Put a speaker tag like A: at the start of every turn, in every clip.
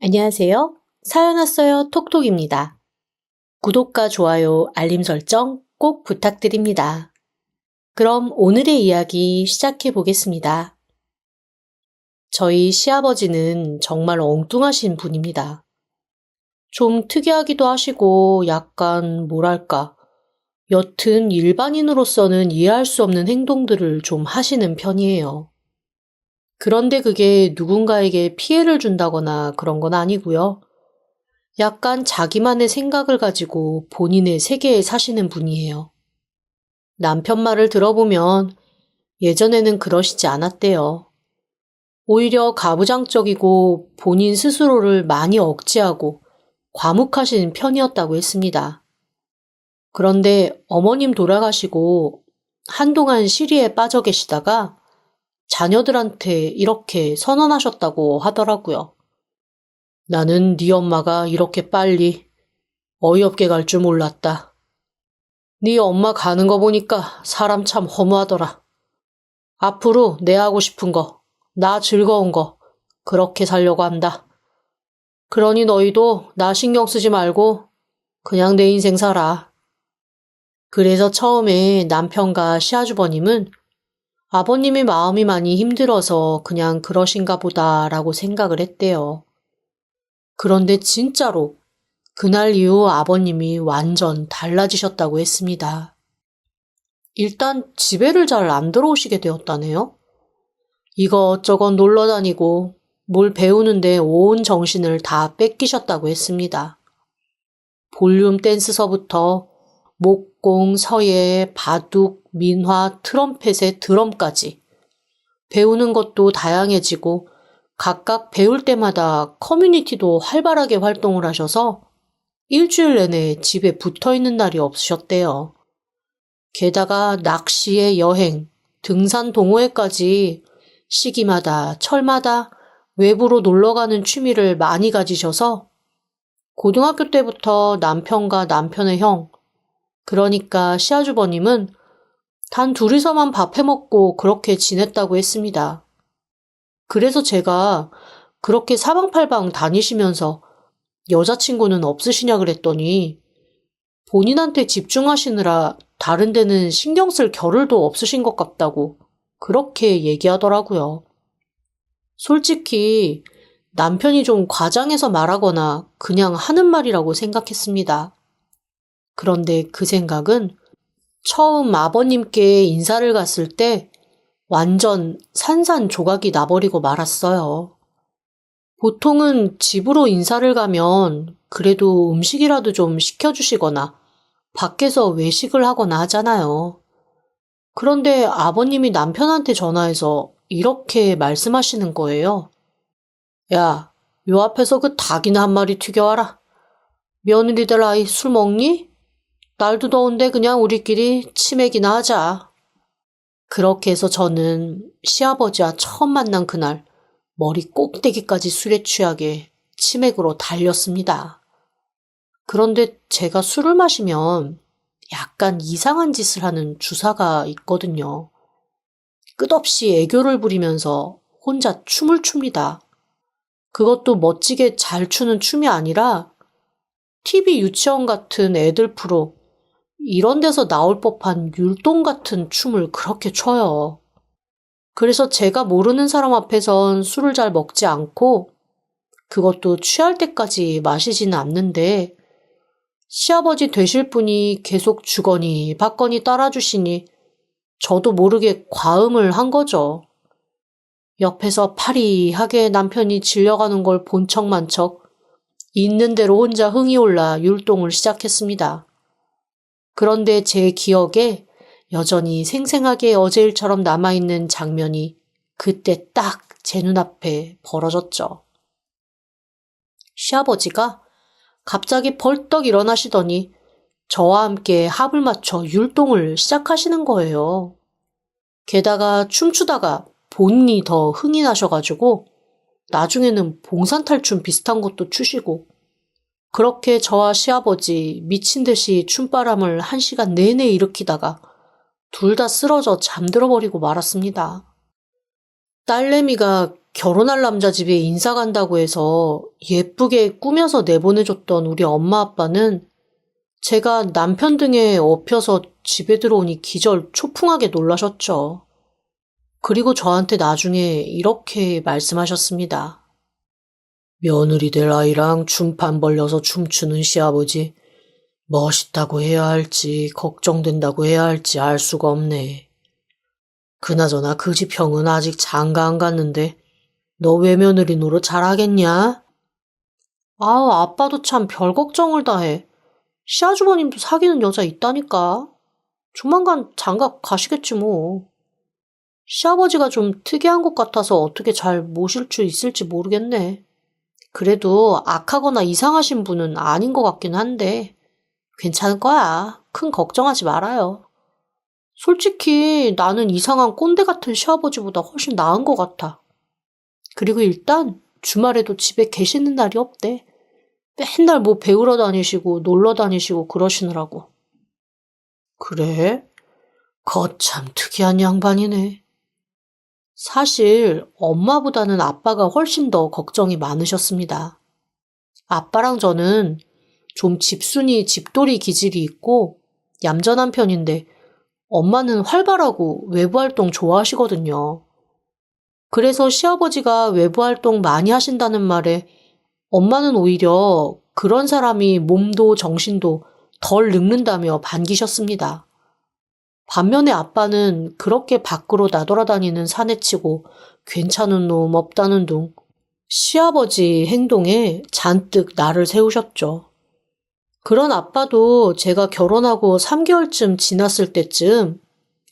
A: 안녕하세요. 사연 왔어요 톡톡입니다. 구독과 좋아요, 알림 설정 꼭 부탁드립니다. 그럼 오늘의 이야기 시작해 보겠습니다. 저희 시아버지는 정말 엉뚱하신 분입니다. 좀 특이하기도 하시고 약간 뭐랄까, 여튼 일반인으로서는 이해할 수 없는 행동들을 좀 하시는 편이에요. 그런데 그게 누군가에게 피해를 준다거나 그런 건 아니고요. 약간 자기만의 생각을 가지고 본인의 세계에 사시는 분이에요. 남편 말을 들어보면 예전에는 그러시지 않았대요. 오히려 가부장적이고 본인 스스로를 많이 억제하고 과묵하신 편이었다고 했습니다. 그런데 어머님 돌아가시고 한동안 시리에 빠져 계시다가 자녀들한테 이렇게 선언하셨다고 하더라고요. 나는 네 엄마가 이렇게 빨리 어이없게 갈 줄 몰랐다. 네 엄마 가는 거 보니까 사람 참 허무하더라. 앞으로 내 하고 싶은 거, 나 즐거운 거 그렇게 살려고 한다. 그러니 너희도 나 신경 쓰지 말고 그냥 내 인생 살아. 그래서 처음에 남편과 시아주버님은 아버님의 마음이 많이 힘들어서 그냥 그러신가 보다라고 생각을 했대요. 그런데 진짜로 그날 이후 아버님이 완전 달라지셨다고 했습니다. 일단 집에를 잘 안 들어오시게 되었다네요. 이것저것 놀러 다니고 뭘 배우는데 온 정신을 다 뺏기셨다고 했습니다. 볼륨 댄스서부터 목공, 서예, 바둑, 민화, 트럼펫의 드럼까지 배우는 것도 다양해지고 각각 배울 때마다 커뮤니티도 활발하게 활동을 하셔서 일주일 내내 집에 붙어있는 날이 없으셨대요. 게다가 낚시에 여행, 등산 동호회까지 시기마다 철마다 외부로 놀러가는 취미를 많이 가지셔서 고등학교 때부터 남편과 남편의 형, 그러니까 시아주버님은 단 둘이서만 밥 해먹고 그렇게 지냈다고 했습니다. 그래서 제가 그렇게 사방팔방 다니시면서 여자친구는 없으시냐 그랬더니 본인한테 집중하시느라 다른 데는 신경 쓸 겨를도 없으신 것 같다고 그렇게 얘기하더라고요. 솔직히 남편이 좀 과장해서 말하거나 그냥 하는 말이라고 생각했습니다. 그런데 그 생각은 처음 아버님께 인사를 갔을 때 완전 산산조각이 나버리고 말았어요. 보통은 집으로 인사를 가면 그래도 음식이라도 좀 시켜주시거나 밖에서 외식을 하거나 하잖아요. 그런데 아버님이 남편한테 전화해서 이렇게 말씀하시는 거예요. 야, 요 앞에서 그 닭이나 한 마리 튀겨와라. 며느리들 아이 술 먹니? 날도 더운데 그냥 우리끼리 치맥이나 하자. 그렇게 해서 저는 시아버지와 처음 만난 그날 머리 꼭대기까지 술에 취하게 치맥으로 달렸습니다. 그런데 제가 술을 마시면 약간 이상한 짓을 하는 주사가 있거든요. 끝없이 애교를 부리면서 혼자 춤을 춥니다. 그것도 멋지게 잘 추는 춤이 아니라 TV 유치원 같은 애들 프로, 이런 데서 나올 법한 율동 같은 춤을 그렇게 춰요. 그래서 제가 모르는 사람 앞에선 술을 잘 먹지 않고 그것도 취할 때까지 마시지는 않는데 시아버지 되실 분이 계속 주거니 받거니 따라주시니 저도 모르게 과음을 한 거죠. 옆에서 파리하게 남편이 질려가는 걸 본 척만 척 있는 대로 혼자 흥이 올라 율동을 시작했습니다. 그런데 제 기억에 여전히 생생하게 어제 일처럼 남아있는 장면이 그때 딱 제 눈앞에 벌어졌죠. 시아버지가 갑자기 벌떡 일어나시더니 저와 함께 합을 맞춰 율동을 시작하시는 거예요. 게다가 춤추다가 본인이 더 흥이 나셔가지고 나중에는 봉산탈춤 비슷한 것도 추시고 그렇게 저와 시아버지 미친 듯이 춤바람을 1시간 내내 일으키다가 둘 다 쓰러져 잠들어 버리고 말았습니다. 딸내미가 결혼할 남자 집에 인사 간다고 해서 예쁘게 꾸며서 내보내줬던 우리 엄마 아빠는 제가 남편 등에 업혀서 집에 들어오니 기절 초풍하게 놀라셨죠. 그리고 저한테 나중에 이렇게 말씀하셨습니다. 며느리 될 아이랑 춤판 벌려서 춤추는 시아버지, 멋있다고 해야 할지 걱정된다고 해야 할지 알 수가 없네. 그나저나 그 집 형은 아직 장가 안 갔는데 너 외며느리 노릇 잘하겠냐? 아우, 아빠도 참 별 걱정을 다 해. 시아주버님도 사귀는 여자 있다니까. 조만간 장가 가시겠지 뭐. 시아버지가 좀 특이한 것 같아서 어떻게 잘 모실 수 있을지 모르겠네. 그래도 악하거나 이상하신 분은 아닌 것 같긴 한데 괜찮을 거야. 큰 걱정하지 말아요. 솔직히 나는 이상한 꼰대 같은 시아버지보다 훨씬 나은 것 같아. 그리고 일단 주말에도 집에 계시는 날이 없대. 맨날 뭐 배우러 다니시고 놀러 다니시고 그러시느라고. 그래? 거참 특이한 양반이네. 사실 엄마보다는 아빠가 훨씬 더 걱정이 많으셨습니다. 아빠랑 저는 좀 집순이 집돌이 기질이 있고 얌전한 편인데 엄마는 활발하고 외부 활동 좋아하시거든요. 그래서 시아버지가 외부 활동 많이 하신다는 말에 엄마는 오히려 그런 사람이 몸도 정신도 덜 늙는다며 반기셨습니다. 반면에 아빠는 그렇게 밖으로 나돌아다니는 사내치고 괜찮은 놈 없다는 둥 시아버지 행동에 잔뜩 나를 세우셨죠. 그런 아빠도 제가 결혼하고 3개월쯤 지났을 때쯤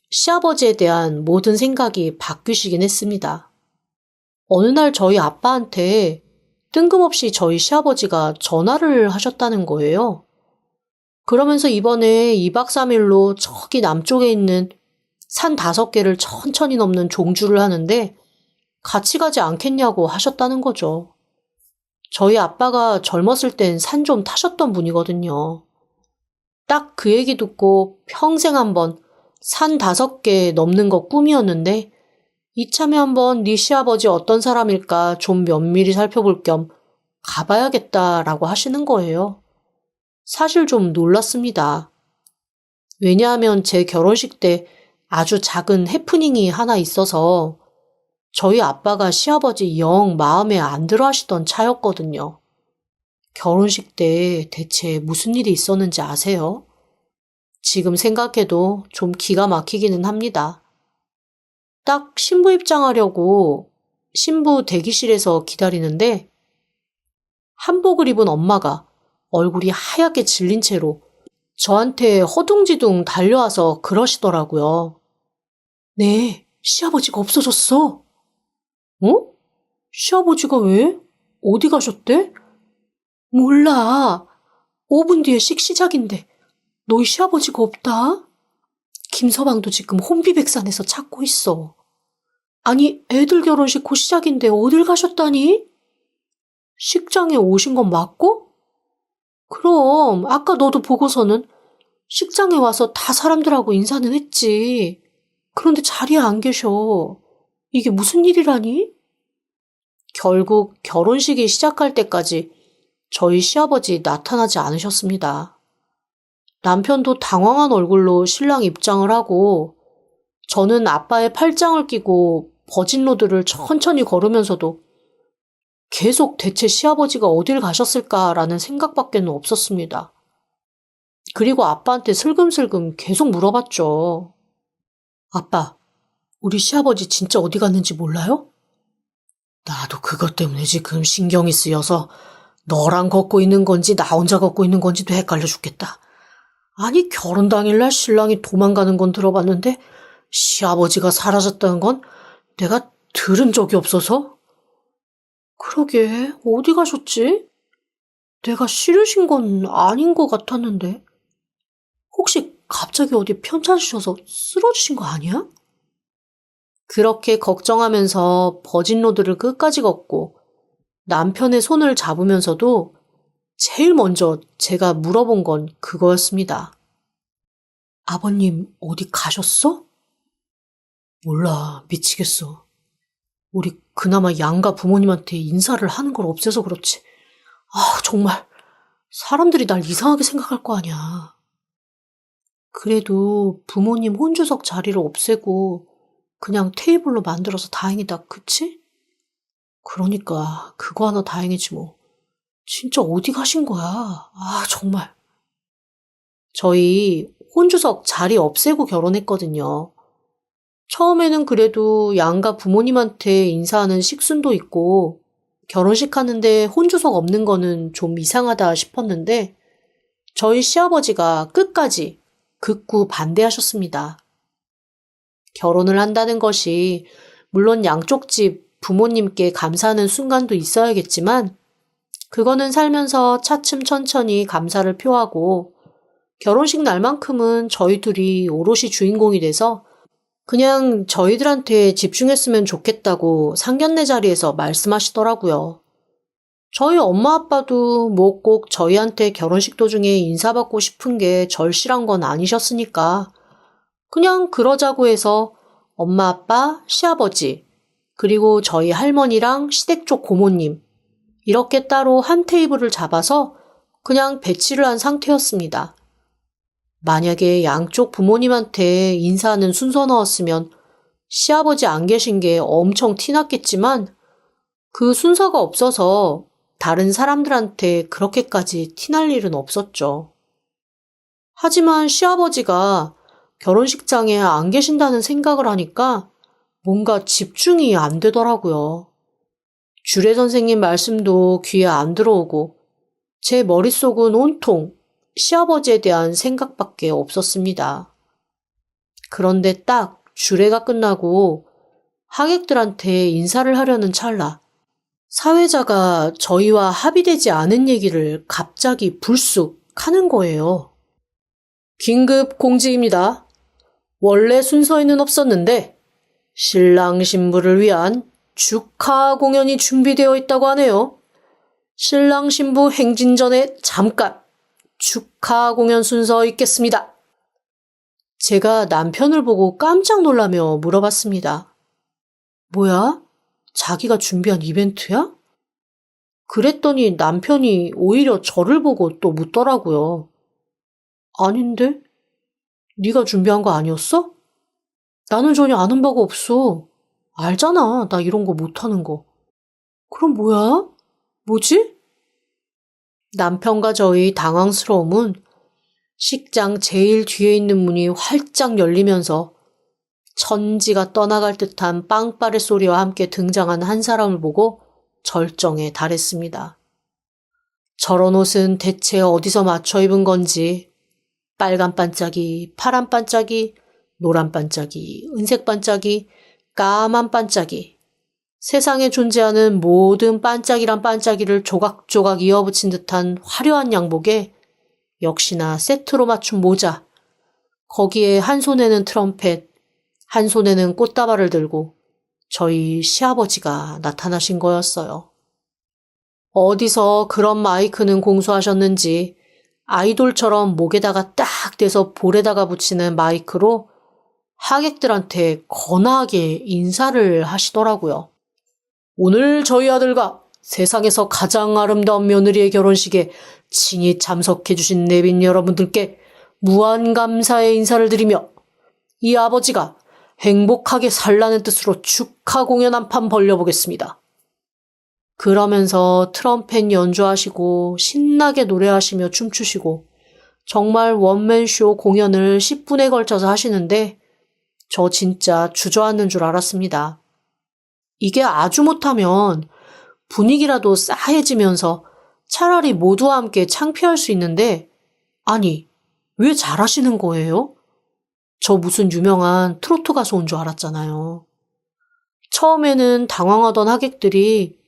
A: 시아버지에 대한 모든 생각이 바뀌시긴 했습니다. 어느 날 저희 아빠한테 뜬금없이 저희 시아버지가 전화를 하셨다는 거예요. 그러면서 이번에 2박 3일로 저기 남쪽에 있는 산 5개를 천천히 넘는 종주를 하는데 같이 가지 않겠냐고 하셨다는 거죠. 저희 아빠가 젊었을 땐 산 좀 타셨던 분이거든요. 딱 그 얘기 듣고 평생 한번 산 5개 넘는 거 꿈이었는데 이참에 한번 네 시아버지 어떤 사람일까 좀 면밀히 살펴볼 겸 가봐야겠다라고 하시는 거예요. 사실 좀 놀랐습니다. 왜냐하면 제 결혼식 때 아주 작은 해프닝이 하나 있어서 저희 아빠가 시아버지 영 마음에 안 들어 하시던 차였거든요. 결혼식 때 대체 무슨 일이 있었는지 아세요? 지금 생각해도 좀 기가 막히기는 합니다. 딱 신부 입장하려고 신부 대기실에서 기다리는데 한복을 입은 엄마가 얼굴이 하얗게 질린 채로 저한테 허둥지둥 달려와서 그러시더라고요. 네, 시아버지가 없어졌어. 어? 시아버지가 왜? 어디 가셨대? 몰라. 5분 뒤에 시작인데 너희 시아버지가 없다? 김서방도 지금 혼비백산해서 찾고 있어. 아니, 애들 결혼식 곧 시작인데 어딜 가셨다니? 식장에 오신 건 맞고? 그럼 아까 너도 보고서는 식장에 와서 다 사람들하고 인사는 했지. 그런데 자리에 안 계셔. 이게 무슨 일이라니? 결국 결혼식이 시작할 때까지 저희 시아버지 나타나지 않으셨습니다. 남편도 당황한 얼굴로 신랑 입장을 하고 저는 아빠의 팔짱을 끼고 버진로드를 천천히 걸으면서도 계속 대체 시아버지가 어딜 가셨을까라는 생각밖에는 없었습니다. 그리고 아빠한테 슬금슬금 계속 물어봤죠. 아빠, 우리 시아버지 진짜 어디 갔는지 몰라요? 나도 그것 때문에 지금 신경이 쓰여서 너랑 걷고 있는 건지 나 혼자 걷고 있는 건지도 헷갈려 죽겠다. 아니, 결혼 당일날 신랑이 도망가는 건 들어봤는데 시아버지가 사라졌다는 건 내가 들은 적이 없어서? 그러게, 어디 가셨지? 내가 싫으신 건 아닌 것 같았는데. 혹시 갑자기 어디 편찮으셔서 쓰러지신 거 아니야? 그렇게 걱정하면서 버진로드를 끝까지 걷고 남편의 손을 잡으면서도 제일 먼저 제가 물어본 건 그거였습니다. 아버님 어디 가셨어? 몰라, 미치겠어. 우리 그나마 양가 부모님한테 인사를 하는 걸 없애서 그렇지. 정말 사람들이 날 이상하게 생각할 거 아니야. 그래도 부모님 혼주석 자리를 없애고 그냥 테이블로 만들어서 다행이다, 그치? 그러니까 그거 하나 다행이지 뭐. 진짜 어디 가신 거야? 정말. 저희 혼주석 자리 없애고 결혼했거든요. 처음에는 그래도 양가 부모님한테 인사하는 식순도 있고 결혼식 하는데 혼주석 없는 거는 좀 이상하다 싶었는데 저희 시아버지가 끝까지 극구 반대하셨습니다. 결혼을 한다는 것이 물론 양쪽 집 부모님께 감사하는 순간도 있어야겠지만 그거는 살면서 차츰 천천히 감사를 표하고 결혼식 날만큼은 저희 둘이 오롯이 주인공이 돼서 그냥 저희들한테 집중했으면 좋겠다고 상견례 자리에서 말씀하시더라고요. 저희 엄마 아빠도 뭐 꼭 저희한테 결혼식 도중에 인사받고 싶은 게 절실한 건 아니셨으니까 그냥 그러자고 해서 엄마 아빠, 시아버지, 그리고 저희 할머니랑 시댁 쪽 고모님 이렇게 따로 한 테이블을 잡아서 그냥 배치를 한 상태였습니다. 만약에 양쪽 부모님한테 인사하는 순서 넣었으면 시아버지 안 계신 게 엄청 티났겠지만 그 순서가 없어서 다른 사람들한테 그렇게까지 티날 일은 없었죠. 하지만 시아버지가 결혼식장에 안 계신다는 생각을 하니까 뭔가 집중이 안 되더라고요. 주례 선생님 말씀도 귀에 안 들어오고 제 머릿속은 온통 시아버지에 대한 생각밖에 없었습니다. 그런데 딱 주례가 끝나고 하객들한테 인사를 하려는 찰나 사회자가 저희와 합의되지 않은 얘기를 갑자기 불쑥 하는 거예요. 긴급 공지입니다. 원래 순서에는 없었는데 신랑 신부를 위한 축하 공연이 준비되어 있다고 하네요. 신랑 신부 행진 전에 잠깐 축하 공연 순서 있겠습니다. 제가 남편을 보고 깜짝 놀라며 물어봤습니다. 뭐야? 자기가 준비한 이벤트야? 그랬더니 남편이 오히려 저를 보고 또 묻더라고요. 아닌데? 네가 준비한 거 아니었어? 나는 전혀 아는 바가 없어. 알잖아, 나 이런 거 못하는 거. 그럼 뭐야? 뭐지? 남편과 저희 당황스러움은 식장 제일 뒤에 있는 문이 활짝 열리면서 천지가 떠나갈 듯한 빵빠레 소리와 함께 등장한 한 사람을 보고 절정에 달했습니다. 저런 옷은 대체 어디서 맞춰 입은 건지 빨간 반짝이, 파란 반짝이, 노란 반짝이, 은색 반짝이, 까만 반짝이 세상에 존재하는 모든 반짝이란 반짝이를 조각조각 이어붙인 듯한 화려한 양복에 역시나 세트로 맞춘 모자, 거기에 한 손에는 트럼펫, 한 손에는 꽃다발을 들고 저희 시아버지가 나타나신 거였어요. 어디서 그런 마이크는 공수하셨는지 아이돌처럼 목에다가 딱 대서 볼에다가 붙이는 마이크로 하객들한테 거나하게 인사를 하시더라고요. 오늘 저희 아들과 세상에서 가장 아름다운 며느리의 결혼식에 친히 참석해주신 내빈 여러분들께 무한 감사의 인사를 드리며 이 아버지가 행복하게 살라는 뜻으로 축하 공연 한 판 벌려보겠습니다. 그러면서 트럼펫 연주하시고 신나게 노래하시며 춤추시고 정말 원맨쇼 공연을 10분에 걸쳐서 하시는데 저 진짜 주저앉는 줄 알았습니다. 이게 아주 못하면 분위기라도 싸해지면서 차라리 모두와 함께 창피할 수 있는데 아니, 왜 잘하시는 거예요? 저 무슨 유명한 트로트 가수 온 줄 알았잖아요. 처음에는 당황하던 하객들이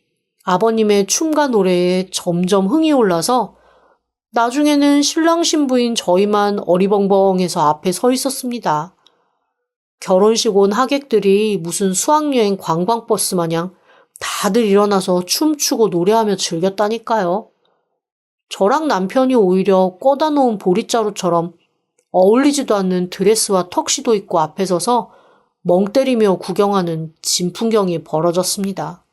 A: 아버님의 춤과 노래에 점점 흥이 올라서 나중에는 신랑 신부인 저희만 어리벙벙해서 앞에 서 있었습니다. 결혼식 온 하객들이 무슨 수학여행 관광버스 마냥 다들 일어나서 춤추고 노래하며 즐겼다니까요. 저랑 남편이 오히려 꿔다 놓은 보릿자루처럼 어울리지도 않는 드레스와 턱시도 입고 앞에 서서 멍 때리며 구경하는 진풍경이 벌어졌습니다.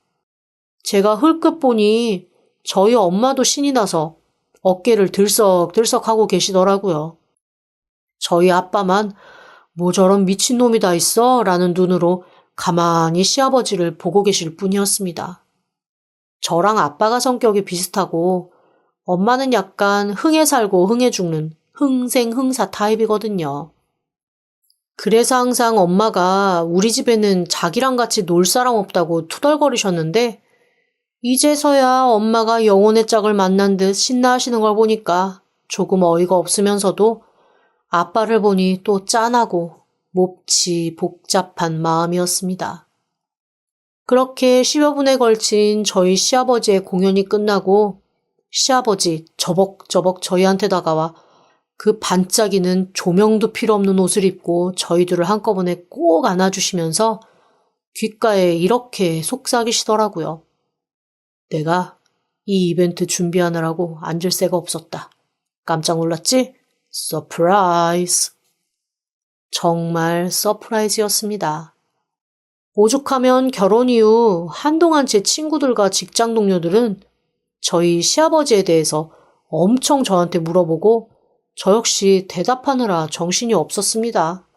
A: 제가 흘끗 보니 저희 엄마도 신이 나서 어깨를 들썩들썩하고 계시더라고요. 저희 아빠만 뭐 저런 미친놈이 다 있어? 라는 눈으로 가만히 시아버지를 보고 계실 뿐이었습니다. 저랑 아빠가 성격이 비슷하고 엄마는 약간 흥에 살고 흥에 죽는 흥생흥사 타입이거든요. 그래서 항상 엄마가 우리 집에는 자기랑 같이 놀 사람 없다고 투덜거리셨는데 이제서야 엄마가 영혼의 짝을 만난 듯 신나하시는 걸 보니까 조금 어이가 없으면서도 아빠를 보니 또 짠하고 몹시 복잡한 마음이었습니다. 그렇게 10여 분에 걸친 저희 시아버지의 공연이 끝나고 시아버지 저벅저벅 저희한테 다가와 그 반짝이는 조명도 필요 없는 옷을 입고 저희들을 한꺼번에 꼭 안아주시면서 귓가에 이렇게 속삭이시더라고요. 내가 이 이벤트 준비하느라고 앉을 새가 없었다. 깜짝 놀랐지? 서프라이즈. 정말 서프라이즈였습니다. 오죽하면 결혼 이후 한동안 제 친구들과 직장 동료들은 저희 시아버지에 대해서 엄청 저한테 물어보고 저 역시 대답하느라 정신이 없었습니다.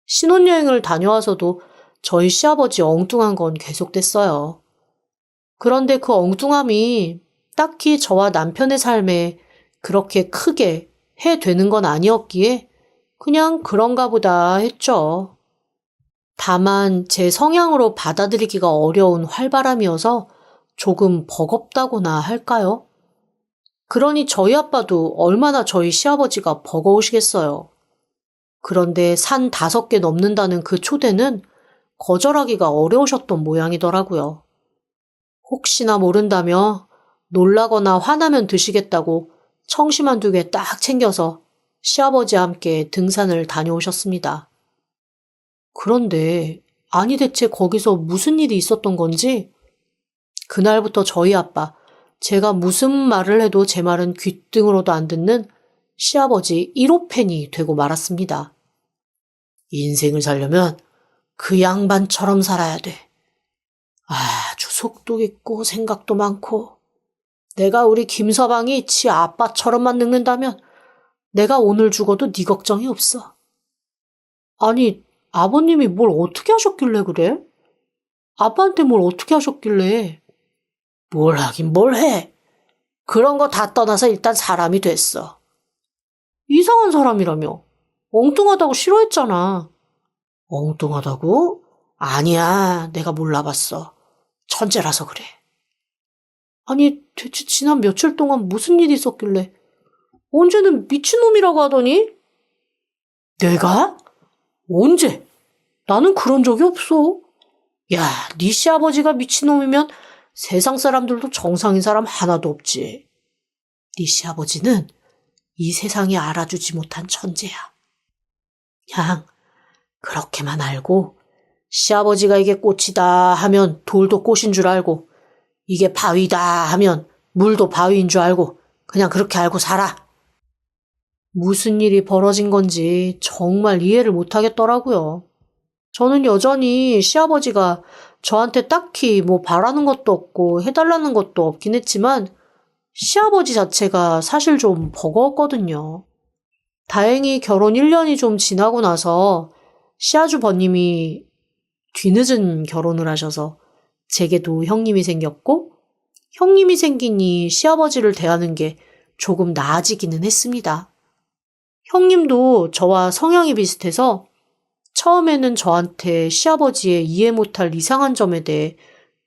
A: 신혼여행을 다녀와서도 저희 시아버지 엉뚱한 건 계속됐어요. 그런데 그 엉뚱함이 딱히 저와 남편의 삶에 그렇게 크게 해되는 건 아니었기에 그냥 그런가 보다 했죠. 다만 제 성향으로 받아들이기가 어려운 활발함이어서 조금 버겁다고나 할까요? 그러니 저희 아빠도 얼마나 저희 시아버지가 버거우시겠어요. 그런데 산 5개 넘는다는 그 초대는 거절하기가 어려우셨던 모양이더라고요. 혹시나 모른다며 놀라거나 화나면 드시겠다고 청심환 2개 딱 챙겨서 시아버지와 함께 등산을 다녀오셨습니다. 그런데 아니 대체 거기서 무슨 일이 있었던 건지 그날부터 저희 아빠, 제가 무슨 말을 해도 제 말은 귓등으로도 안 듣는 시아버지 1호 팬이 되고 말았습니다. 인생을 살려면 그 양반처럼 살아야 돼. 아주 속도 있고 생각도 많고 내가 우리 김서방이 지 아빠처럼만 늙는다면 내가 오늘 죽어도 네 걱정이 없어. 아니, 아버님이 뭘 어떻게 하셨길래 그래? 아빠한테 뭘 어떻게 하셨길래? 뭘 하긴 뭘 해. 그런 거 다 떠나서 일단 사람이 됐어. 이상한 사람이라며. 엉뚱하다고 싫어했잖아. 엉뚱하다고? 아니야, 내가 몰라봤어. 천재라서 그래. 아니, 대체 지난 며칠 동안 무슨 일이 있었길래 언제는 미친놈이라고 하더니? 내가? 언제? 나는 그런 적이 없어. 야, 네 시아버지가 미친놈이면 세상 사람들도 정상인 사람 하나도 없지. 네 시아버지는 이 세상이 알아주지 못한 천재야. 그냥 그렇게만 알고 시아버지가 이게 꽃이다 하면 돌도 꽃인 줄 알고 이게 바위다 하면 물도 바위인 줄 알고 그냥 그렇게 알고 살아. 무슨 일이 벌어진 건지 정말 이해를 못하겠더라고요. 저는 여전히 시아버지가 저한테 딱히 뭐 바라는 것도 없고 해달라는 것도 없긴 했지만 시아버지 자체가 사실 좀 버거웠거든요. 다행히 결혼 1년이 좀 지나고 나서 시아주버님이 뒤늦은 결혼을 하셔서 제게도 형님이 생겼고 형님이 생기니 시아버지를 대하는 게 조금 나아지기는 했습니다. 형님도 저와 성향이 비슷해서 처음에는 저한테 시아버지의 이해 못할 이상한 점에 대해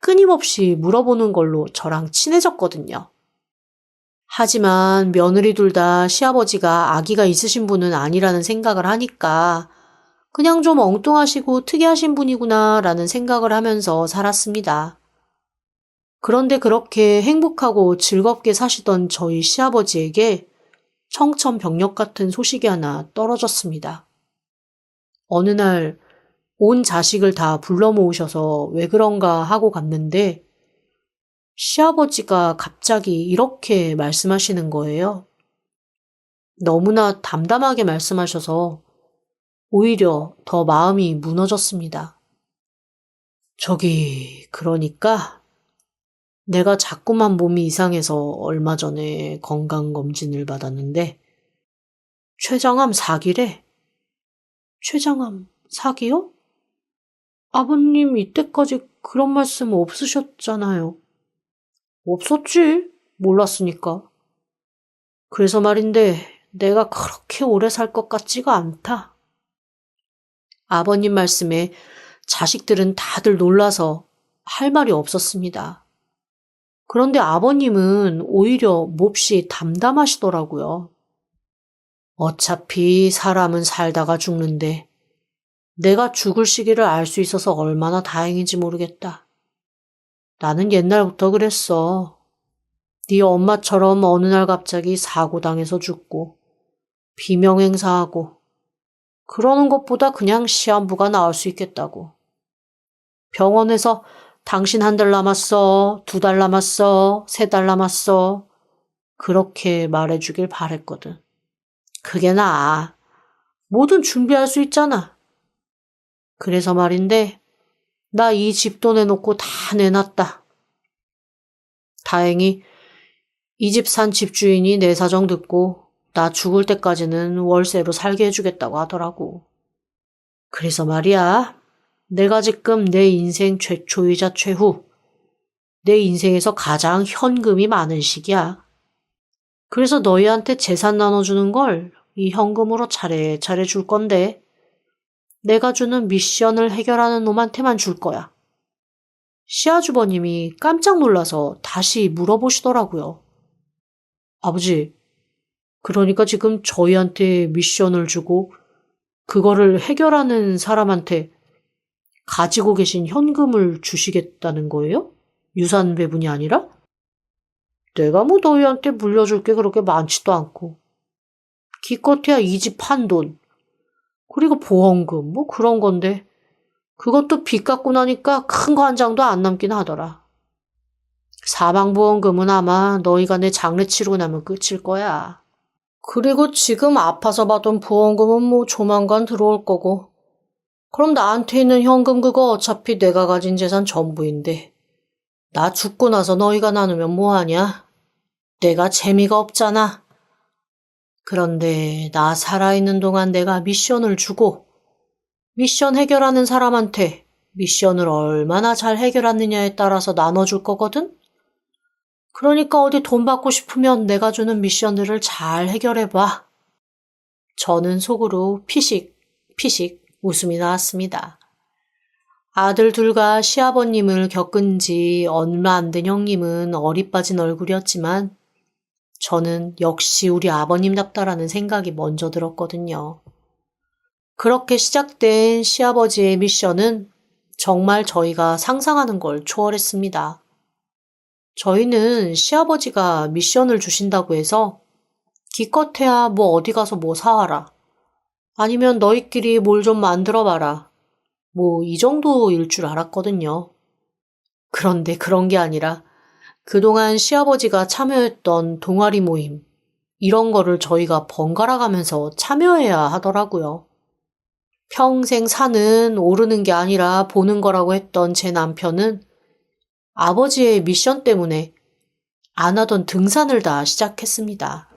A: 끊임없이 물어보는 걸로 저랑 친해졌거든요. 하지만 며느리 둘 다 시아버지가 아기가 있으신 분은 아니라는 생각을 하니까 그냥 좀 엉뚱하시고 특이하신 분이구나 라는 생각을 하면서 살았습니다. 그런데 그렇게 행복하고 즐겁게 사시던 저희 시아버지에게 청천벽력 같은 소식이 하나 떨어졌습니다. 어느 날 온 자식을 다 불러 모으셔서 왜 그런가 하고 갔는데 시아버지가 갑자기 이렇게 말씀하시는 거예요. 너무나 담담하게 말씀하셔서 오히려 더 마음이 무너졌습니다. 그러니까 내가 자꾸만 몸이 이상해서 얼마 전에 건강검진을 받았는데 췌장암 4기래. 췌장암 4기요? 아버님 이때까지 그런 말씀 없으셨잖아요. 없었지. 몰랐으니까. 그래서 말인데 내가 그렇게 오래 살 것 같지가 않다. 아버님 말씀에 자식들은 다들 놀라서 할 말이 없었습니다. 그런데 아버님은 오히려 몹시 담담하시더라고요. 어차피 사람은 살다가 죽는데 내가 죽을 시기를 알 수 있어서 얼마나 다행인지 모르겠다. 나는 옛날부터 그랬어. 네 엄마처럼 어느 날 갑자기 사고당해서 죽고 비명행사하고 그러는 것보다 그냥 시한부가 나을 수 있겠다고. 병원에서 당신 1달 남았어, 2달 남았어, 3달 남았어 그렇게 말해주길 바랬거든. 그게 나아. 뭐든 준비할 수 있잖아. 그래서 말인데 나 이 집도 내놓고 다 내놨다. 다행히 이 집 산 집주인이 내 사정 듣고 나 죽을 때까지는 월세로 살게 해주겠다고 하더라고. 그래서 말이야, 내가 지금 내 인생 최초이자 최후, 내 인생에서 가장 현금이 많은 시기야. 그래서 너희한테 재산 나눠주는 걸 이 현금으로 차례차례 줄 건데 내가 주는 미션을 해결하는 놈한테만 줄 거야. 시아주버님이 깜짝 놀라서 다시 물어보시더라고요. 아버지, 그러니까 지금 저희한테 미션을 주고 그거를 해결하는 사람한테 가지고 계신 현금을 주시겠다는 거예요? 유산 배분이 아니라? 내가 뭐 너희한테 물려줄 게 그렇게 많지도 않고 기껏해야 이 집 판 돈 그리고 보험금 뭐 그런 건데 그것도 빚 갚고 나니까 큰 거 한 장도 안 남긴 하더라. 사망보험금은 아마 너희가 내 장례 치르고 나면 끝일 거야. 그리고 지금 아파서 받은 보험금은 뭐 조만간 들어올 거고 그럼 나한테 있는 현금 그거 어차피 내가 가진 재산 전부인데 나 죽고 나서 너희가 나누면 뭐하냐? 내가 재미가 없잖아. 그런데 나 살아있는 동안 내가 미션을 주고 미션 해결하는 사람한테 미션을 얼마나 잘 해결하느냐에 따라서 나눠줄 거거든? 그러니까 어디 돈 받고 싶으면 내가 주는 미션들을 잘 해결해봐. 저는 속으로 피식 웃음이 나왔습니다. 아들 둘과 시아버님을 겪은 지 얼마 안 된 형님은 어리 빠진 얼굴이었지만 저는 역시 우리 아버님답다라는 생각이 먼저 들었거든요. 그렇게 시작된 시아버지의 미션은 정말 저희가 상상하는 걸 초월했습니다. 저희는 시아버지가 미션을 주신다고 해서 기껏해야 뭐 어디 가서 뭐 사와라. 아니면 너희끼리 뭘 좀 만들어봐라. 뭐 이 정도일 줄 알았거든요. 그런데 그런 게 아니라 그동안 시아버지가 참여했던 동아리 모임, 이런 거를 저희가 번갈아 가면서 참여해야 하더라고요. 평생 사는 오르는 게 아니라 보는 거라고 했던 제 남편은 아버지의 미션 때문에 안 하던 등산을 다 시작했습니다.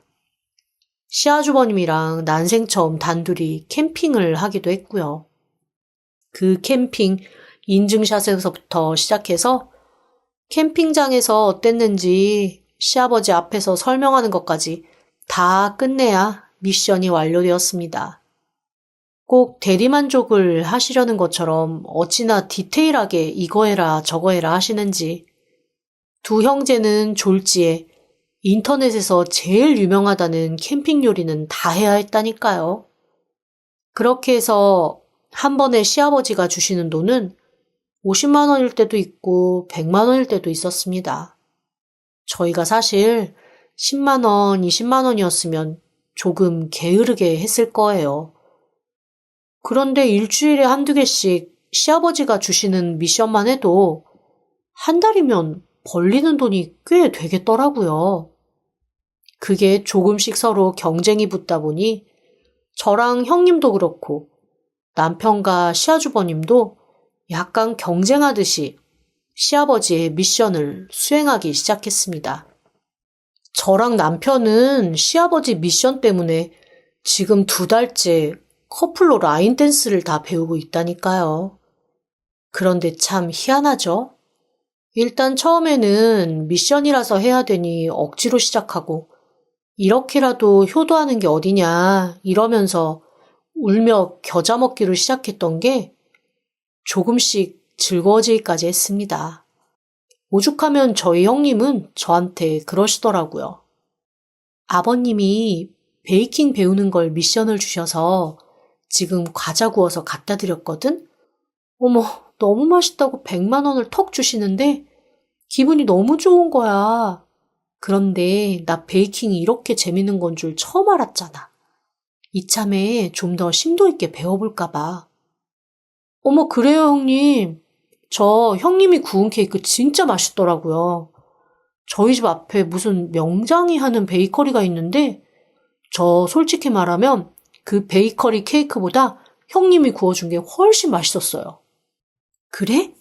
A: 시아주버님이랑 난생 처음 단둘이 캠핑을 하기도 했고요. 그 캠핑 인증샷에서부터 시작해서 캠핑장에서 어땠는지 시아버지 앞에서 설명하는 것까지 다 끝내야 미션이 완료되었습니다. 꼭 대리만족을 하시려는 것처럼 어찌나 디테일하게 이거 해라 저거 해라 하시는지 두 형제는 졸지에 인터넷에서 제일 유명하다는 캠핑 요리는 다 해야 했다니까요. 그렇게 해서 한 번에 시아버지가 주시는 돈은 50만 원일 때도 있고 100만 원일 때도 있었습니다. 저희가 사실 10만 원, 20만 원이었으면 조금 게으르게 했을 거예요. 그런데 일주일에 한두 개씩 시아버지가 주시는 미션만 해도 한 달이면 벌리는 돈이 꽤 되겠더라고요. 그게 조금씩 서로 경쟁이 붙다 보니 저랑 형님도 그렇고 남편과 시아주버님도 약간 경쟁하듯이 시아버지의 미션을 수행하기 시작했습니다. 저랑 남편은 시아버지 미션 때문에 지금 2달째 커플로 라인 댄스를 다 배우고 있다니까요. 그런데 참 희한하죠? 일단 처음에는 미션이라서 해야 되니 억지로 시작하고 이렇게라도 효도하는 게 어디냐 이러면서 울며 겨자 먹기로 시작했던 게 조금씩 즐거워지기까지 했습니다. 오죽하면 저희 형님은 저한테 그러시더라고요. 아버님이 베이킹 배우는 걸 미션을 주셔서 지금 과자 구워서 갖다 드렸거든? 어머, 너무 맛있다고 100만 원을 턱 주시는데 기분이 너무 좋은 거야. 그런데 나 베이킹이 이렇게 재밌는 건 줄 처음 알았잖아. 이참에 좀 더 심도 있게 배워볼까 봐. 어머, 그래요, 형님. 저 형님이 구운 케이크 진짜 맛있더라고요. 저희 집 앞에 무슨 명장이 하는 베이커리가 있는데 저 솔직히 말하면 그 베이커리 케이크보다 형님이 구워준 게 훨씬 맛있었어요. 그래?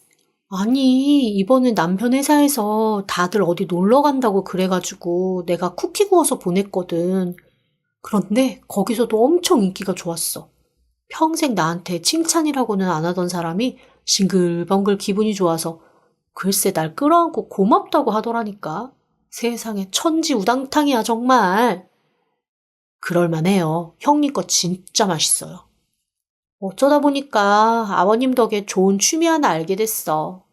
A: 아니, 이번에 남편 회사에서 다들 어디 놀러 간다고 그래가지고 내가 쿠키 구워서 보냈거든. 그런데 거기서도 엄청 인기가 좋았어. 평생 나한테 칭찬이라고는 안 하던 사람이 싱글벙글 기분이 좋아서 글쎄 날 끌어안고 고맙다고 하더라니까. 세상에 천지우당탕이야 정말. 그럴만해요. 형님 거 진짜 맛있어요. 어쩌다 보니까 아버님 덕에 좋은 취미 하나 알게 됐어.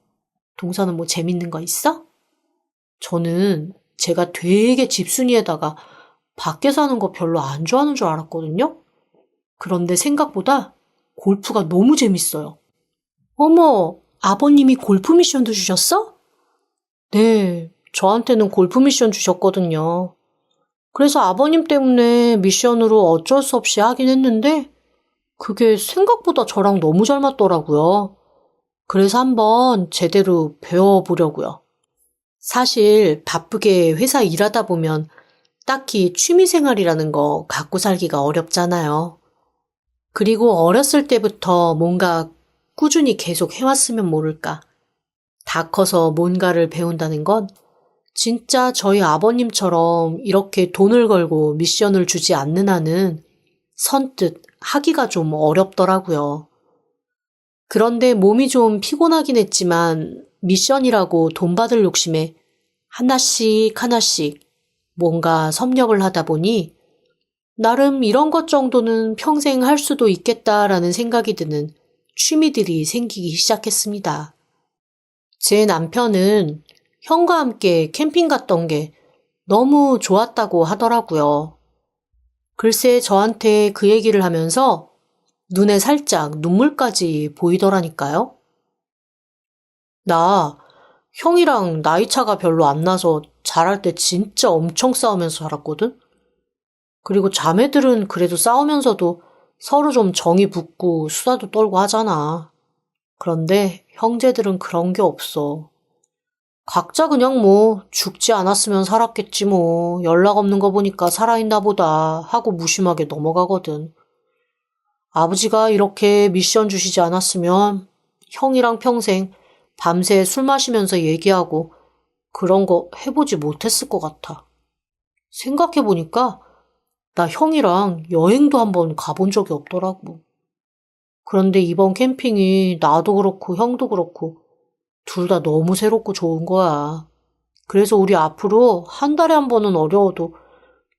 A: 동서는 뭐 재밌는 거 있어? 저는 제가 되게 집순이에다가 밖에 사는 거 별로 안 좋아하는 줄 알았거든요. 그런데 생각보다 골프가 너무 재밌어요. 어머, 아버님이 골프 미션도 주셨어? 네, 저한테는 골프 미션 주셨거든요. 그래서 아버님 때문에 미션으로 어쩔 수 없이 하긴 했는데 그게 생각보다 저랑 너무 잘 맞더라고요. 그래서 한번 제대로 배워보려고요. 사실 바쁘게 회사 일하다 보면 딱히 취미생활이라는 거 갖고 살기가 어렵잖아요. 그리고 어렸을 때부터 뭔가 꾸준히 계속 해왔으면 모를까. 다 커서 뭔가를 배운다는 건 진짜 저희 아버님처럼 이렇게 돈을 걸고 미션을 주지 않는 한은 선뜻 하기가 좀 어렵더라고요. 그런데 몸이 좀 피곤하긴 했지만 미션이라고 돈 받을 욕심에 하나씩 하나씩 뭔가 섭렵을 하다 보니 나름 이런 것 정도는 평생 할 수도 있겠다라는 생각이 드는 취미들이 생기기 시작했습니다. 제 남편은 형과 함께 캠핑 갔던 게 너무 좋았다고 하더라고요. 글쎄 저한테 그 얘기를 하면서 눈에 살짝 눈물까지 보이더라니까요. 나 형이랑 나이 차가 별로 안 나서 자랄 때 진짜 엄청 싸우면서 자랐거든? 그리고 자매들은 그래도 싸우면서도 서로 좀 정이 붙고 수다도 떨고 하잖아. 그런데 형제들은 그런 게 없어. 각자 그냥 뭐 죽지 않았으면 살았겠지 뭐 연락 없는 거 보니까 살아있나 보다 하고 무심하게 넘어가거든. 아버지가 이렇게 미션 주시지 않았으면 형이랑 평생 밤새 술 마시면서 얘기하고 그런 거 해보지 못했을 것 같아. 생각해보니까 나 형이랑 여행도 한번 가본 적이 없더라고. 그런데 이번 캠핑이 나도 그렇고 형도 그렇고 둘 다 너무 새롭고 좋은 거야. 그래서 우리 앞으로 한 달에 한 번은 어려워도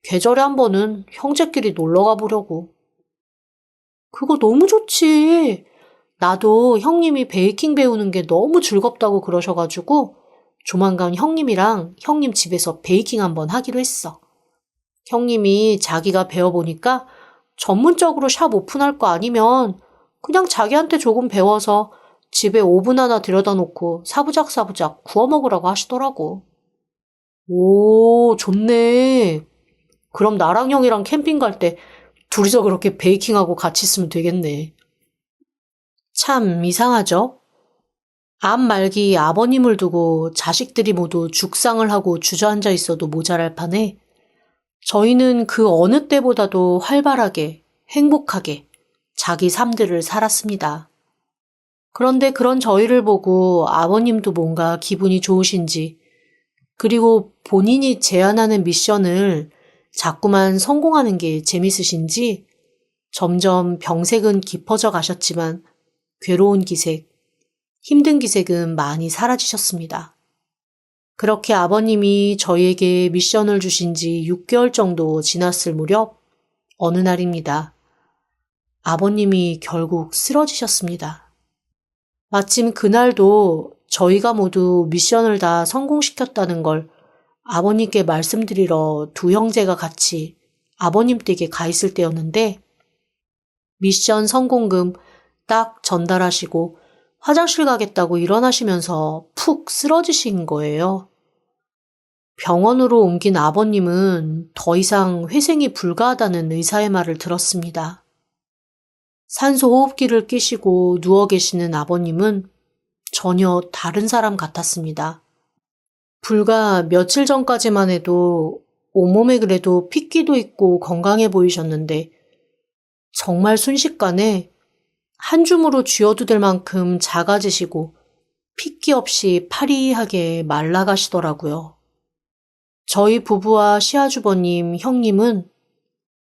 A: 계절에 한 번은 형제끼리 놀러 가보려고. 그거 너무 좋지. 나도 형님이 베이킹 배우는 게 너무 즐겁다고 그러셔가지고 조만간 형님이랑 형님 집에서 베이킹 한번 하기로 했어. 형님이 자기가 배워보니까 전문적으로 샵 오픈할 거 아니면 그냥 자기한테 조금 배워서 집에 오븐 하나 들여다 놓고 사부작사부작 구워 먹으라고 하시더라고. 오, 좋네. 그럼 나랑 형이랑 캠핑 갈 때 둘이서 그렇게 베이킹하고 같이 있으면 되겠네. 참 이상하죠? 앞 말기 아버님을 두고 자식들이 모두 죽상을 하고 주저앉아 있어도 모자랄 판에 저희는 그 어느 때보다도 활발하게, 행복하게 자기 삶들을 살았습니다. 그런데 그런 저희를 보고 아버님도 뭔가 기분이 좋으신지, 그리고 본인이 제안하는 미션을 자꾸만 성공하는 게 재밌으신지 점점 병색은 깊어져 가셨지만 괴로운 기색, 힘든 기색은 많이 사라지셨습니다. 그렇게 아버님이 저희에게 미션을 주신 지 6개월 정도 지났을 무렵 어느 날입니다. 아버님이 결국 쓰러지셨습니다. 마침 그날도 저희가 모두 미션을 다 성공시켰다는 걸 아버님께 말씀드리러 두 형제가 같이 아버님 댁에 가 있을 때였는데 미션 성공금 딱 전달하시고 화장실 가겠다고 일어나시면서 푹 쓰러지신 거예요. 병원으로 옮긴 아버님은 더 이상 회생이 불가하다는 의사의 말을 들었습니다. 산소 호흡기를 끼시고 누워 계시는 아버님은 전혀 다른 사람 같았습니다. 불과 며칠 전까지만 해도 온몸에 그래도 핏기도 있고 건강해 보이셨는데 정말 순식간에 한 줌으로 쥐어도 될 만큼 작아지시고 핏기 없이 파리하게 말라가시더라고요. 저희 부부와 시아주버님, 형님은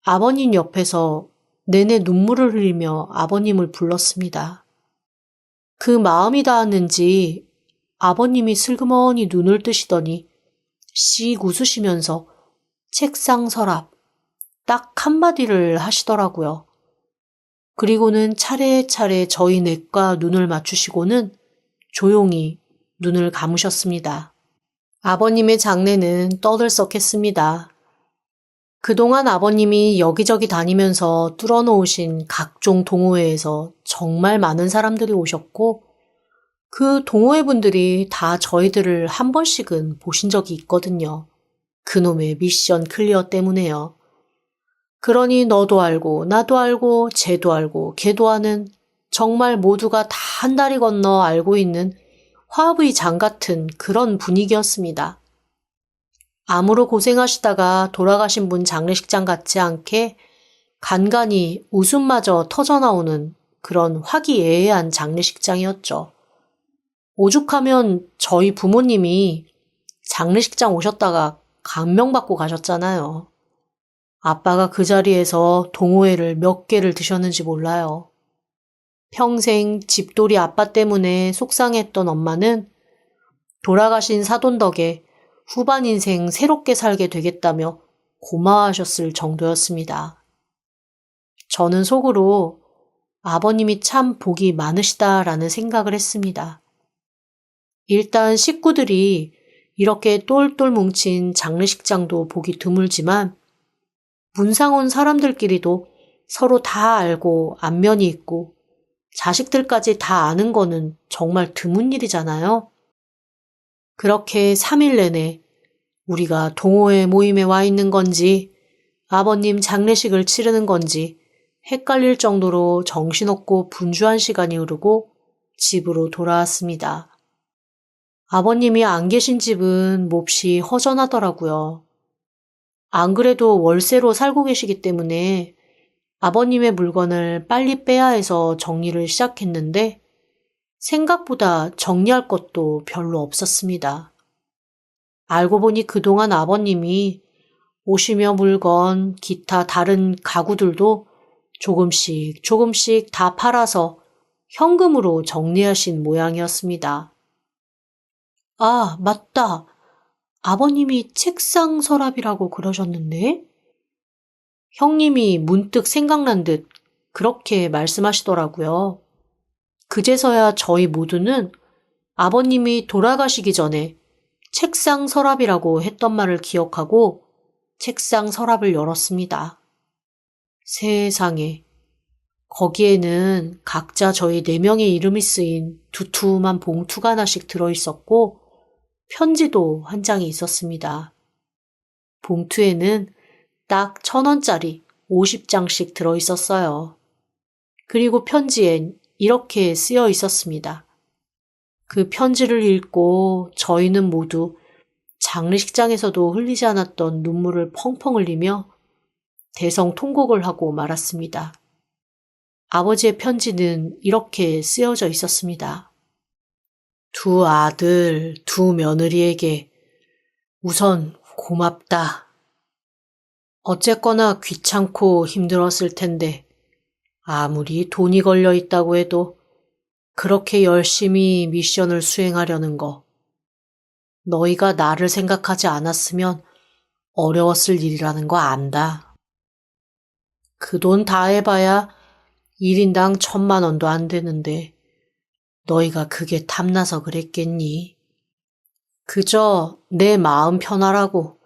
A: 아버님 옆에서 내내 눈물을 흘리며 아버님을 불렀습니다. 그 마음이 닿았는지 아버님이 슬그머니 눈을 뜨시더니 씩 웃으시면서 책상 서랍 딱 한마디를 하시더라고요. 그리고는 차례차례 저희 넷과 눈을 맞추시고는 조용히 눈을 감으셨습니다. 아버님의 장례는 떠들썩했습니다. 그동안 아버님이 여기저기 다니면서 뚫어놓으신 각종 동호회에서 정말 많은 사람들이 오셨고 그 동호회 분들이 다 저희들을 한 번씩은 보신 적이 있거든요. 그놈의 미션 클리어 때문에요. 그러니 너도 알고 나도 알고 쟤도 알고 걔도 아는 정말 모두가 다 한 다리 건너 알고 있는 화합의 장 같은 그런 분위기였습니다. 암으로 고생하시다가 돌아가신 분 장례식장 같지 않게 간간히 웃음마저 터져나오는 그런 화기애애한 장례식장이었죠. 오죽하면 저희 부모님이 장례식장 오셨다가 감명받고 가셨잖아요. 아빠가 그 자리에서 동호회를 몇 개를 드셨는지 몰라요. 평생 집돌이 아빠 때문에 속상했던 엄마는 돌아가신 사돈 덕에 후반 인생 새롭게 살게 되겠다며 고마워하셨을 정도였습니다. 저는 속으로 아버님이 참 복이 많으시다라는 생각을 했습니다. 일단 식구들이 이렇게 똘똘 뭉친 장례식장도 보기 드물지만 문상 온 사람들끼리도 서로 다 알고 안면이 있고 자식들까지 다 아는 거는 정말 드문 일이잖아요. 그렇게 3일 내내 우리가 동호회 모임에 와 있는 건지 아버님 장례식을 치르는 건지 헷갈릴 정도로 정신없고 분주한 시간이 흐르고 집으로 돌아왔습니다. 아버님이 안 계신 집은 몹시 허전하더라고요. 안 그래도 월세로 살고 계시기 때문에 아버님의 물건을 빨리 빼야 해서 정리를 시작했는데 생각보다 정리할 것도 별로 없었습니다. 알고 보니 그동안 아버님이 옷이며 물건, 기타 다른 가구들도 조금씩 조금씩 다 팔아서 현금으로 정리하신 모양이었습니다. 아, 맞다. 아버님이 책상 서랍이라고 그러셨는데? 형님이 문득 생각난 듯 그렇게 말씀하시더라고요. 그제서야 저희 모두는 아버님이 돌아가시기 전에 책상 서랍이라고 했던 말을 기억하고 책상 서랍을 열었습니다. 세상에, 거기에는 각자 저희 4명의 이름이 쓰인 두툼한 봉투가 하나씩 들어있었고 편지도 한 장이 있었습니다. 봉투에는 딱 1,000원짜리 50장씩 들어있었어요. 그리고 편지엔 이렇게 쓰여 있었습니다. 그 편지를 읽고 저희는 모두 장례식장에서도 흘리지 않았던 눈물을 펑펑 흘리며 대성통곡을 하고 말았습니다. 아버지의 편지는 이렇게 쓰여져 있었습니다. 두 아들, 두 며느리에게 우선 고맙다. 어쨌거나 귀찮고 힘들었을 텐데 아무리 돈이 걸려 있다고 해도 그렇게 열심히 미션을 수행하려는 거. 너희가 나를 생각하지 않았으면 어려웠을 일이라는 거 안다. 그 돈 다 해봐야 1인당 1,000만 원도 안 되는데 너희가 그게 탐나서 그랬겠니? 그저 내 마음 편하라고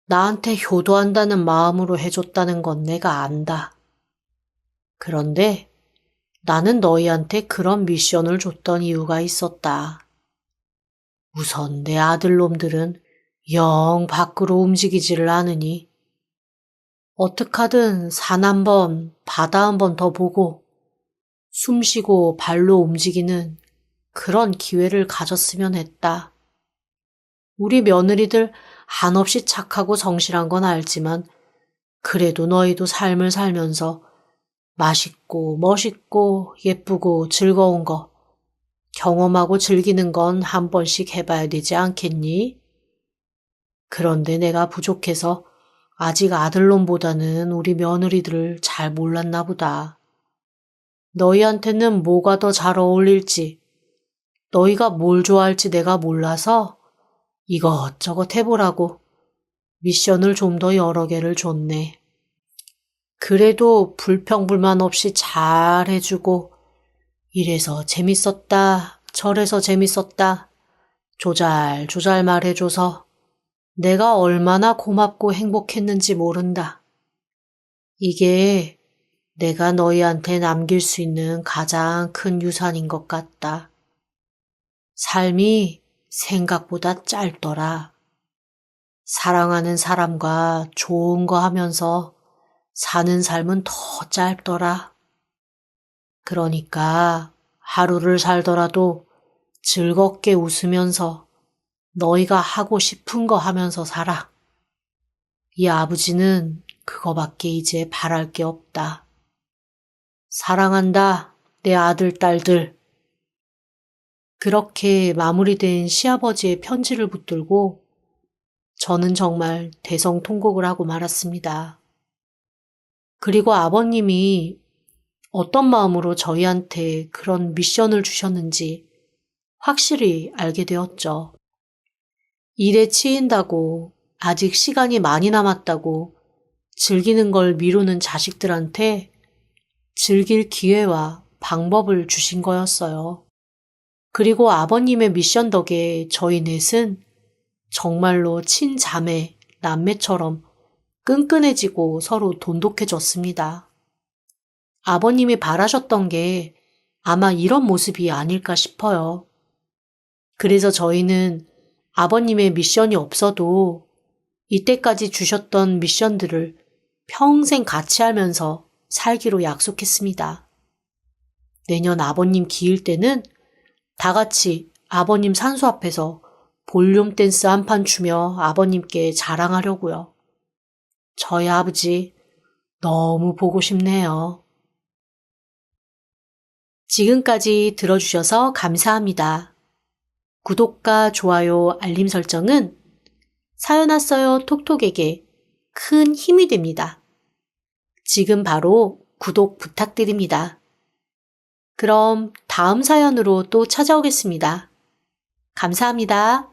A: 나한테 효도한다는 마음으로 해줬다는 건 내가 안다. 그런데 나는 너희한테 그런 미션을 줬던 이유가 있었다. 우선 내 아들놈들은 영 밖으로 움직이지를 않으니 어떡하든 산 한 번, 바다 한 번 더 보고 숨쉬고 발로 움직이는 그런 기회를 가졌으면 했다. 우리 며느리들 한없이 착하고 성실한 건 알지만 그래도 너희도 삶을 살면서 맛있고 멋있고 예쁘고 즐거운 거 경험하고 즐기는 건 한 번씩 해봐야 되지 않겠니? 그런데 내가 부족해서 아직 아들놈보다는 우리 며느리들을 잘 몰랐나 보다. 너희한테는 뭐가 더 잘 어울릴지, 너희가 뭘 좋아할지 내가 몰라서 이것저것 해보라고 미션을 좀 더 여러 개를 줬네. 그래도 불평불만 없이 잘 해주고 이래서 재밌었다, 저래서 재밌었다, 조잘조잘 말해줘서 내가 얼마나 고맙고 행복했는지 모른다. 이게 내가 너희한테 남길 수 있는 가장 큰 유산인 것 같다. 삶이 생각보다 짧더라. 사랑하는 사람과 좋은 거 하면서 사는 삶은 더 짧더라. 그러니까 하루를 살더라도 즐겁게 웃으면서 너희가 하고 싶은 거 하면서 살아. 이 아버지는 그거밖에 이제 바랄 게 없다. 사랑한다, 내 아들, 딸들. 그렇게 마무리된 시아버지의 편지를 붙들고 저는 정말 대성통곡을 하고 말았습니다. 그리고 아버님이 어떤 마음으로 저희한테 그런 미션을 주셨는지 확실히 알게 되었죠. 일에 치인다고 아직 시간이 많이 남았다고 즐기는 걸 미루는 자식들한테 즐길 기회와 방법을 주신 거였어요. 그리고 아버님의 미션 덕에 저희 넷은 정말로 친자매, 남매처럼 끈끈해지고 서로 돈독해졌습니다. 아버님이 바라셨던 게 아마 이런 모습이 아닐까 싶어요. 그래서 저희는 아버님의 미션이 없어도 이때까지 주셨던 미션들을 평생 같이 하면서 살기로 약속했습니다. 내년 아버님 기일 때는 다 같이 아버님 산소 앞에서 볼륨 댄스 한 판 추며 아버님께 자랑하려고요. 저희 아버지 너무 보고 싶네요. 지금까지 들어주셔서 감사합니다. 구독과 좋아요, 알림 설정은 사연 왔어요 톡톡에게 큰 힘이 됩니다. 지금 바로 구독 부탁드립니다. 그럼 다음 사연으로 또 찾아오겠습니다. 감사합니다.